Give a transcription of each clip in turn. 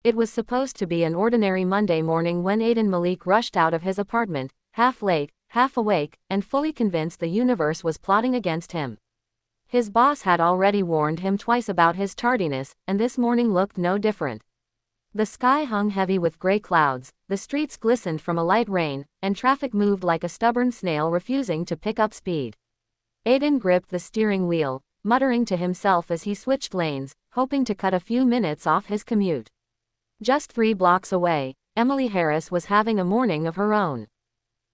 It was supposed to be an ordinary Monday morning when Aiden Malik rushed out of his apartment, half late, half awake, and fully convinced the universe was plotting against him. His boss had already warned him twice about his tardiness, and this morning looked no different. The sky hung heavy with gray clouds, the streets glistened from a light rain, and traffic moved like a stubborn snail refusing to pick up speed. Aiden gripped the steering wheel, muttering to himself as he switched lanes, hoping to cut a few minutes off his commute. Just 3 blocks away, Emily Harris was having a morning of her own.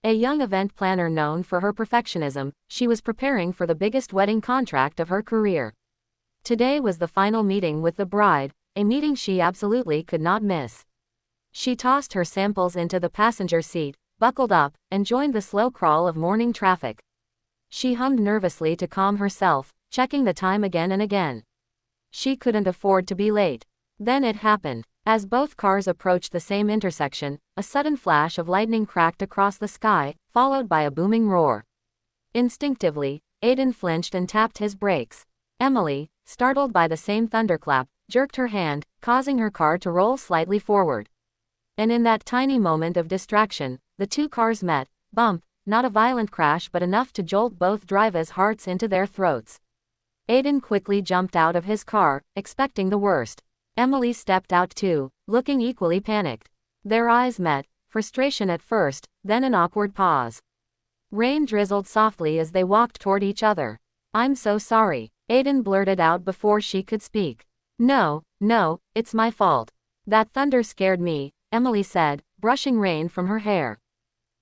A young event planner known for her perfectionism, she was preparing for the biggest wedding contract of her career. Today was the final meeting with the bride, a meeting she absolutely could not miss. She tossed her samples into the passenger seat, buckled up, and joined the slow crawl of morning traffic. She hummed nervously to calm herself, checking the time again and again. She couldn't afford to be late. Then it happened. As both cars approached the same intersection, a sudden flash of lightning cracked across the sky, followed by a booming roar. Instinctively, Aiden flinched and tapped his brakes. Emily, startled by the same thunderclap, jerked her hand, causing her car to roll slightly forward. And in that tiny moment of distraction, the 2 cars met, bump, not a violent crash but enough to jolt both drivers' hearts into their throats. Aiden quickly jumped out of his car, expecting the worst. Emily stepped out too, looking equally panicked. Their eyes met, frustration at first, then an awkward pause. Rain drizzled softly as they walked toward each other. "I'm so sorry," Aiden blurted out before she could speak. No, it's my fault. That thunder scared me," Emily said, brushing rain from her hair.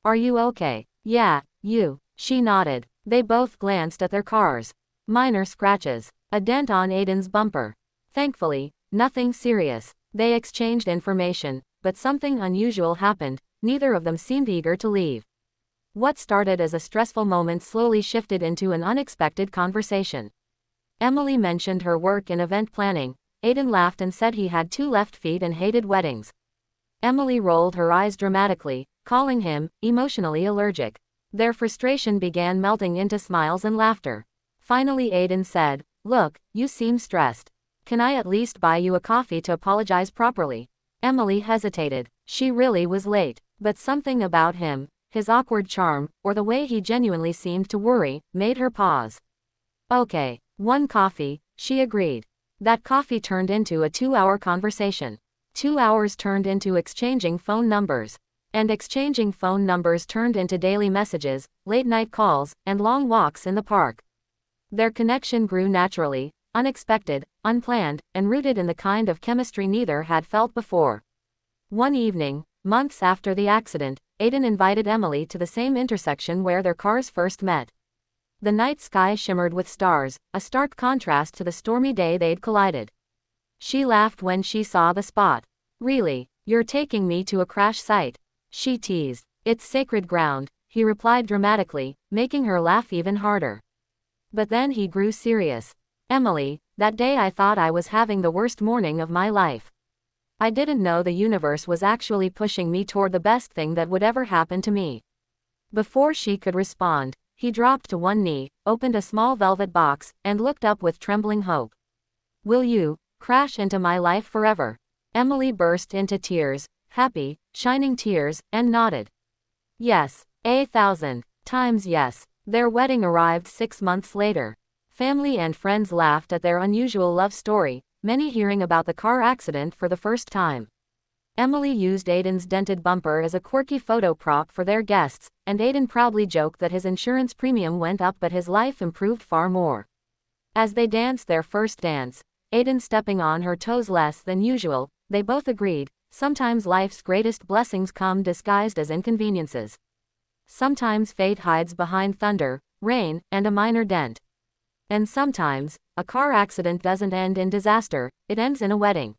"Are you okay?" "Yeah, you." She nodded. They both glanced at their cars. Minor scratches. A dent on Aiden's bumper. Thankfully, nothing serious. They exchanged information, but something unusual happened. Neither of them seemed eager to leave. What started as a stressful moment slowly shifted into an unexpected conversation. Emily mentioned her work in event planning. Aiden laughed and said he had 2 left feet and hated weddings. Emily rolled her eyes dramatically, calling him emotionally allergic. Their frustration began melting into smiles and laughter. Finally Aiden said, "Look, you seem stressed. Can I at least buy you a coffee to apologize properly?" Emily hesitated. She really was late, but something about him, his awkward charm, or the way he genuinely seemed to worry, made her pause. "Okay, 1 coffee," she agreed. That coffee turned into a 2-hour conversation. 2 hours turned into exchanging phone numbers. And exchanging phone numbers turned into daily messages, late-night calls, and long walks in the park. Their connection grew naturally, unexpected, unplanned, and rooted in the kind of chemistry neither had felt before. One evening, months after the accident, Aiden invited Emily to the same intersection where their cars first met. The night sky shimmered with stars, a stark contrast to the stormy day they'd collided. She laughed when she saw the spot. "Really, you're taking me to a crash site?" she teased. "It's sacred ground," he replied dramatically, making her laugh even harder. But then he grew serious. "Emily, that day I thought I was having the worst morning of my life. I didn't know the universe was actually pushing me toward the best thing that would ever happen to me." Before she could respond, he dropped to one knee, opened a small velvet box, and looked up with trembling hope. "Will you crash into my life forever?" Emily burst into tears, happy, shining tears, and nodded. "Yes, 1,000 times yes." Their wedding arrived 6 months later. Family and friends laughed at their unusual love story, many hearing about the car accident for the first time. Emily used Aiden's dented bumper as a quirky photo prop for their guests, and Aiden proudly joked that his insurance premium went up but his life improved far more. As they danced their first dance, Aiden stepping on her toes less than usual, they both agreed, sometimes life's greatest blessings come disguised as inconveniences. Sometimes fate hides behind thunder, rain, and a minor dent. And sometimes, a car accident doesn't end in disaster, it ends in a wedding.